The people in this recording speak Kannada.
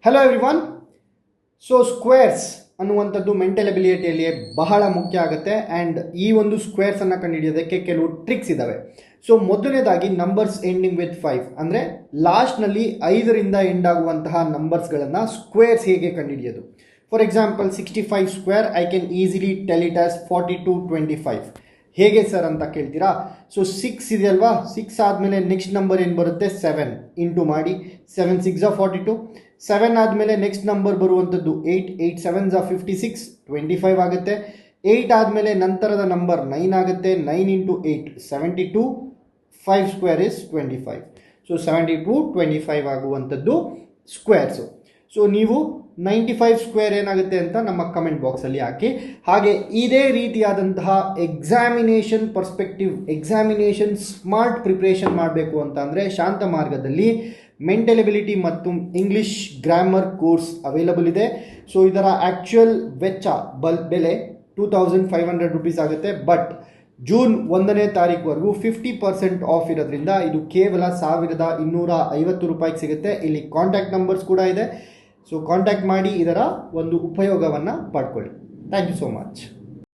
Hello everyone. ಸೊ ಸ್ಕ್ವೇರ್ಸ್ ಅನ್ನುವಂಥದ್ದು ಮೆಂಟಲ್ ಎಬಿಲಿಟಿಯಲ್ಲಿ ಬಹಳ ಮುಖ್ಯ ಆಗುತ್ತೆ ಆ್ಯಂಡ್ ಈ ಒಂದು ಸ್ಕ್ವೇರ್ಸನ್ನು ಕಂಡುಹಿಡಿಯೋದಕ್ಕೆ ಕೆಲವು ಟ್ರಿಕ್ಸ್ ಇದ್ದಾವೆ. ಸೊ ಮೊದಲನೇದಾಗಿ ನಂಬರ್ಸ್ ಎಂಡಿಂಗ್ ವಿತ್ 5 ಅಂದರೆ ಲಾಸ್ಟ್ನಲ್ಲಿ 5ರಿಂದ ಎಂಡ್ ಆಗುವಂತಹ ನಂಬರ್ಸ್ಗಳನ್ನು ಸ್ಕ್ವೇರ್ಸ್ ಹೇಗೆ ಕಂಡುಹಿಡಿಯೋದು. For example 65 square I can easily tell it as 4225. ಹೇಗೆ ಸರ್ ಅಂತ ಕೇಳ್ತೀರಾ. ಸೊ 6 ಇದೆ ಅಲ್ವಾ, 6 ಆದಮೇಲೆ ನೆಕ್ಸ್ಟ್ ನಂಬರ್ ಏನು ಬರುತ್ತೆ 7 ಇಂಟು ಮಾಡಿ 7 6 42. 7 ಆದಮೇಲೆ ನೆಕ್ಸ್ಟ್ ನಂಬರ್ ಬರುವಂಥದ್ದು 8 8 7 56 25 ಆಗುತ್ತೆ. 8 ಆದಮೇಲೆ ನಂತರದ ನಂಬರ್ 9 ಆಗುತ್ತೆ. 9 ಇಂಟು 8 72. 5 square is 25. ಸೊ 72 25 ಆಗುವಂಥದ್ದು ಸ್ಕ್ವೇರ್ಸು. ಸೊ ನೀವು 95 ಸ್ಕ್ವೇರ್ ಏನಾಗುತ್ತೆ ಅಂತ ನಮ್ಮ ಕಮೆಂಟ್ ಬಾಕ್ಸಲ್ಲಿ ಹಾಕಿ. ಹಾಗೆ ಇದೇ ರೀತಿಯಾದಂತಹ examination perspective, examination smart preparation ಮಾಡಬೇಕು ಅಂತ ಅಂದರೆ ಶಾಂತ ಮಾರ್ಗದಲ್ಲಿ ಮೆಂಟಲ್ ಎಬಿಲಿಟಿ ಮತ್ತು ಇಂಗ್ಲಿಷ್ ಗ್ರಾಮರ್ ಕೋರ್ಸ್ ಅವೈಲಬಲ್ ಇದೆ. ಸೊ ಇದರ ಆ್ಯಕ್ಚುಯಲ್ ವೆಚ್ಚ ಬೆಲೆ 2500 ರುಪೀಸ್ ಆಗುತ್ತೆ. ಬಟ್ ಜೂನ್ 1ನೇ ತಾರೀಕುವರೆಗೂ 50% ಆಫ್ ಇರೋದ್ರಿಂದ ಇದು ಕೇವಲ 1250 ರೂಪಾಯಿಗೆ ಸಿಗುತ್ತೆ. ಇಲ್ಲಿ ಕಾಂಟ್ಯಾಕ್ಟ್ ನಂಬರ್ಸ್ ಕೂಡ ಇದೆ. ಸೊ ಕಾಂಟ್ಯಾಕ್ಟ್ ಮಾಡಿ ಇದರ ಒಂದು ಉಪಯೋಗವನ್ನು ಪಡ್ಕೊಳ್ಳಿ. Thank you so much.